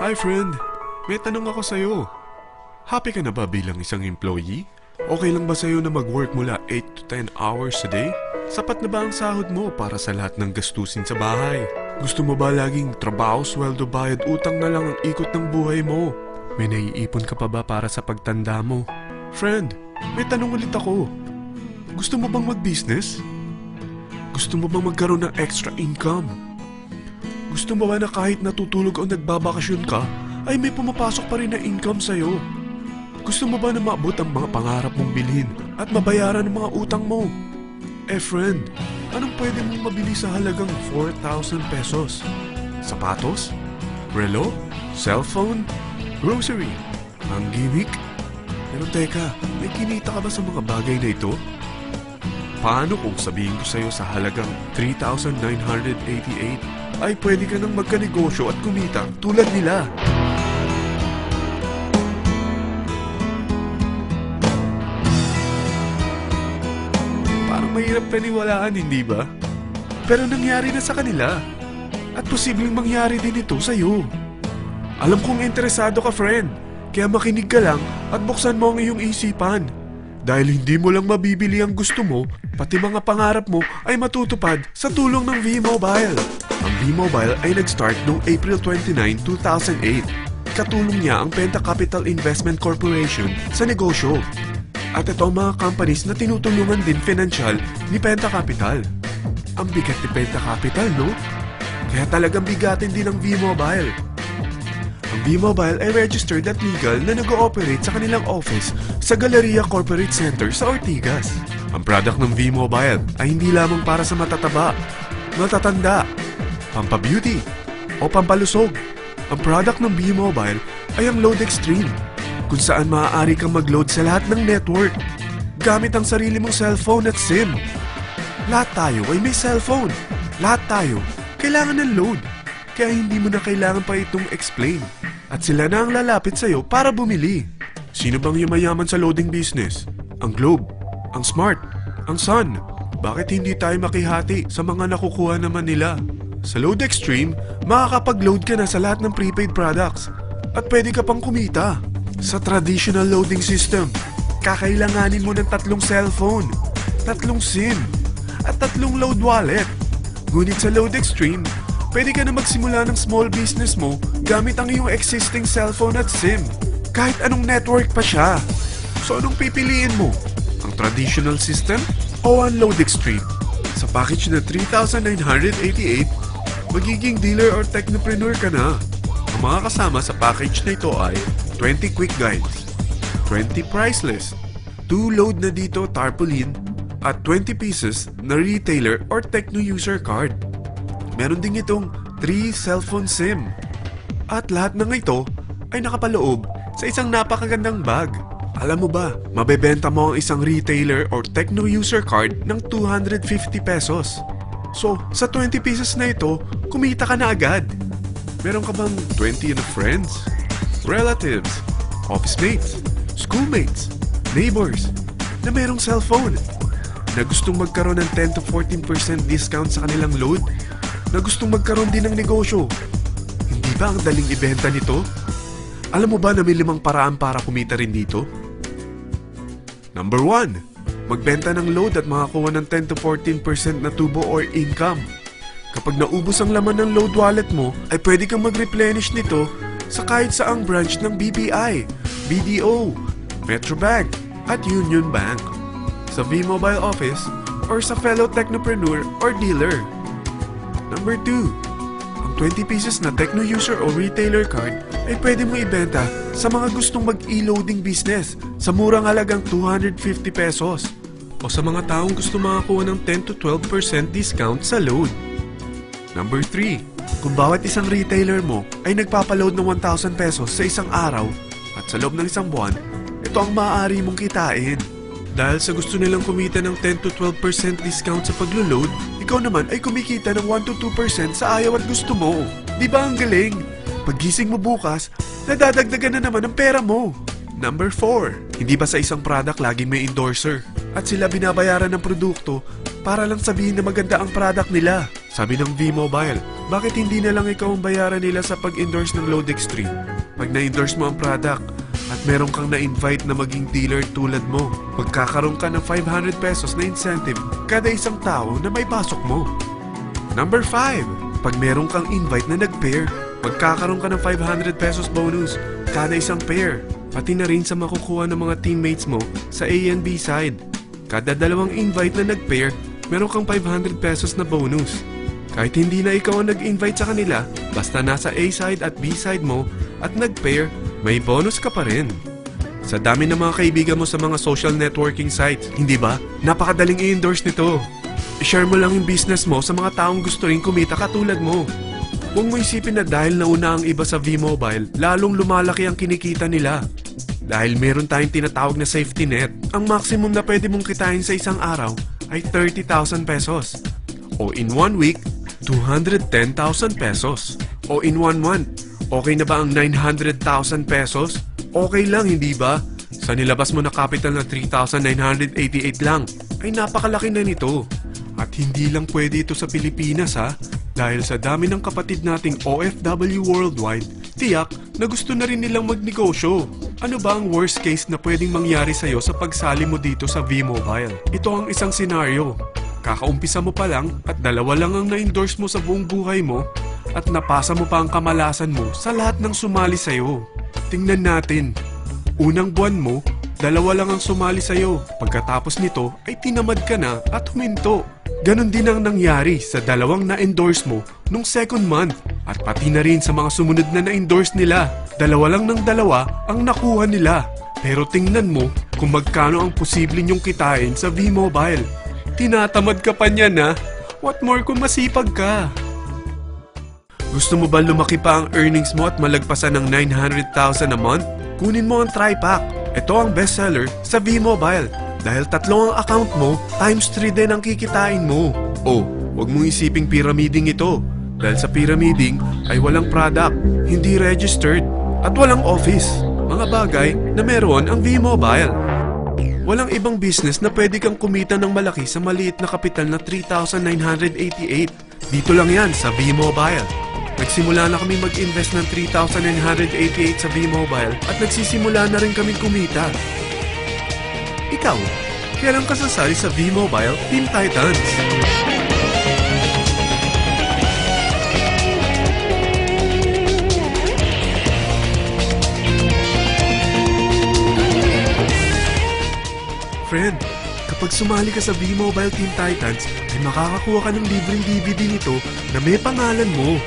Hi friend, may tanong ako sa'yo. Happy ka na ba bilang isang employee? Okay lang ba sa'yo na mag-work mula 8 to 10 hours a day? Sapat na ba ang sahod mo para sa lahat ng gastusin sa bahay? Gusto mo ba laging trabaho, sweldo, bayad, utang na lang ang ikot ng buhay mo? May naiipon ka pa ba para sa pagtanda mo? Friend, may tanong ulit ako. Gusto mo bang mag-business? Gusto mo bang magkaroon ng extra income? Gusto mo ba na kahit natutulog o nagbabakasyon ka, ay may pumapasok pa rin na income sa'yo? Gusto mo ba na maabot ang mga pangarap mong bilhin at mabayaran ang mga utang mo? Eh friend, anong pwede mong mabili sa halagang 4,000 pesos? Sapatos? Relo? Cellphone? Grocery? Ang gimmick? Pero teka, may kinita ka ba sa mga bagay na ito? Paano kung sabihin ko sa'yo sa halagang 3,988 ay pwede ka nang magkanegosyo at kumita tulad nila? Parang mahirap paniwalaan, hindi ba? Pero nangyari na sa kanila. At posibleng mangyari din ito sa'yo. Alam kong interesado ka, friend. Kaya makinig ka lang at buksan mo ang iyong isipan. Dahil hindi mo lang mabibili ang gusto mo, pati mga pangarap mo ay matutupad sa tulong ng V-Mobile. Ang V-Mobile ay nag-start noong April 29, 2008. Katulong niya ang Penta Capital Investment Corporation sa negosyo. At ito ang mga companies na tinutulungan din financial ni Penta Capital. Ang bigat ni Penta Capital, no? Kaya talagang bigatin din ang V-Mobile. Ang V-Mobile ay registered at legal na nag-ooperate sa kanilang office sa Galleria Corporate Center sa Ortigas. Ang product ng V-Mobile ay hindi lamang para sa matataba, matatanda, pampabeauty, o pampalusog. Ang product ng V-Mobile ay ang Load Extreme, kung saan maaari kang mag-load sa lahat ng network gamit ang sarili mong cellphone at SIM. Lahat tayo ay may cellphone. Lahat tayo kailangan ng load. Kaya hindi mo na kailangan pa itong explain. At sila na ang lalapit sa'yo para bumili. Sino bang yumayaman sa loading business? Ang Globe, ang Smart, ang Sun. Bakit hindi tayo makihati sa mga nakukuha naman nila? Sa Load Extreme, makakapag-load ka na sa lahat ng prepaid products. At pwede ka pang kumita. Sa traditional loading system, kakailanganin mo ng 3 cellphone, 3 SIM, at 3 load wallet. Ngunit sa Load Extreme, pwede ka na magsimula ng small business mo gamit ang iyong existing cellphone at SIM. Kahit anong network pa siya. So anong pipiliin mo? Ang traditional system o ang Load Extreme? Sa package na 3,988, magiging dealer or technopreneur ka na. Ang mga kasama sa package na ito ay 20 quick guides, 20 price list, 2 load na dito tarpaulin, at 20 pieces na retailer or techno user card. Meron din itong 3 cellphone SIM. At lahat ng ito ay nakapaloob sa isang napakagandang bag. Alam mo ba, mabebenta mo ang isang retailer or techno user card ng 250 pesos. So, sa 20 pieces na ito, kumita ka na agad. Meron ka bang 20 na friends, relatives, office mates, schoolmates, neighbors na merong cellphone? Na gustong magkaroon ng 10 to 14% discount sa kanilang load? Na gustong magkaroon din ng negosyo? Hindi ba ang daling ibenta nito? Alam mo ba na may 5 paraan para kumita rin dito? Number 1. Magbenta ng load at makakuha ng 10 to 14% na tubo or income. Kapag naubos ang laman ng load wallet mo, ay pwede kang mag-replenish nito sa kahit saang branch ng BPI, BDO, Metrobank, at Union Bank, sa V-Mobile office, or sa fellow technopreneur or dealer. Number 2. Ang 20 pieces na techno user o retailer card ay pwede mo ibenta sa mga gustong mag-e-loading business sa murang halagang 250 pesos o sa mga taong gusto makakuha ng 10 to 12% discount sa load. Number 3. Kung bawat isang retailer mo ay nagpapaload ng 1,000 pesos sa isang araw at sa loob ng isang buwan, ito ang maaari mong kitain. Dahil sa gusto nilang kumita ng 10 to 12% discount sa paglo-load, ikaw naman ay kumikita ng 1 to 2% sa ayaw at gusto mo. Di ba ang galing? Paggising mo bukas, nadadagdagan na naman ang pera mo. Number 4. Hindi ba sa isang product laging may endorser? At sila binabayaran ng produkto para lang sabihin na maganda ang product nila. Sabi ng V-Mobile, Bakit hindi na lang ikaw ang bayaran nila sa pag-endorse ng Load Extreme? Pag na-endorse mo ang product at meron kang na-invite na maging dealer tulad mo, magkakaroon ka ng 500 pesos na incentive kada isang tao na may pasok mo. Number 5. Pag meron kang invite na nag-pair, magkakaroon ka ng 500 pesos bonus kada isang pair. Pati na rin sa makukuha ng mga teammates mo sa A and B side. Kada dalawang invite na nag-pair, meron kang 500 pesos na bonus. Kahit hindi na ikaw ang nag-invite sa kanila, basta nasa A side at B side mo at nag-pair, may bonus ka pa rin. Sa dami ng mga kaibigan mo sa mga social networking sites, hindi ba? Napakadaling i-endorse nito. I-share mo lang yung business mo sa mga taong gusto rin kumita katulad mo. Huwag mo isipin na dahil nauna ang iba sa V-Mobile, lalong lumalaki ang kinikita nila. Dahil meron tayong tinatawag na safety net, ang maximum na pwede mong kitain sa isang araw ay 30,000 pesos. O in 1 week, 210,000 pesos. O in 1 month, okay na ba ang 900,000 pesos? Okay lang, hindi ba? Sa nilabas mo na capital na 3,988 lang, ay napakalaki na nito. At hindi lang pwede ito sa Pilipinas ha, dahil sa dami ng kapatid nating OFW worldwide, tiyak na gusto na rin nilang magnegosyo. Ano ba ang worst case na pwedeng mangyari sa'yo sa pagsali mo dito sa V-Mobile? Ito ang isang senaryo. Kakaumpisa mo pa lang at dalawa lang ang na-endorse mo sa buong buhay mo at napasa mo pa ang kamalasan mo sa lahat ng sumali sa'yo. Tingnan natin. Unang buwan mo, dalawa lang ang sumali sa'yo. Pagkatapos nito ay tinamad ka na at huminto. Ganon din ang nangyari sa dalawang na-endorse mo nung second month at pati na rin sa mga sumunod na na-endorse nila. Dalawa lang ng dalawa ang nakuha nila. Pero tingnan mo kung magkano ang posible nyong kitain sa V-Mobile. Tinatamad ka pa niyan ha? What more kung masipag ka? Gusto mo ba lumaki pa ang earnings mo at malagpasan ng 900,000 a month? Kunin mo ang TriPack. Ito ang bestseller sa V-Mobile. Dahil 3 ang account mo, times 3 din ang kikitain mo. Oh, huwag mong isiping pyramiding ito. Dahil sa pyramiding ay walang product, hindi registered, at walang office. Mga bagay na meron ang V-Mobile. Walang ibang business na pwede kang kumita ng malaki sa maliit na kapital na 3,988. Dito lang yan sa V-Mobile. Nagsimula na kami mag-invest ng 3,988 sa V-Mobile at nagsisimula na rin kaming kumita. Ikaw, kailan ka sasali sa V-Mobile Team Titans? Friend, kapag sumali ka sa V-Mobile Team Titans, ay makakakuha ka ng libreng DVD nito na may pangalan mo.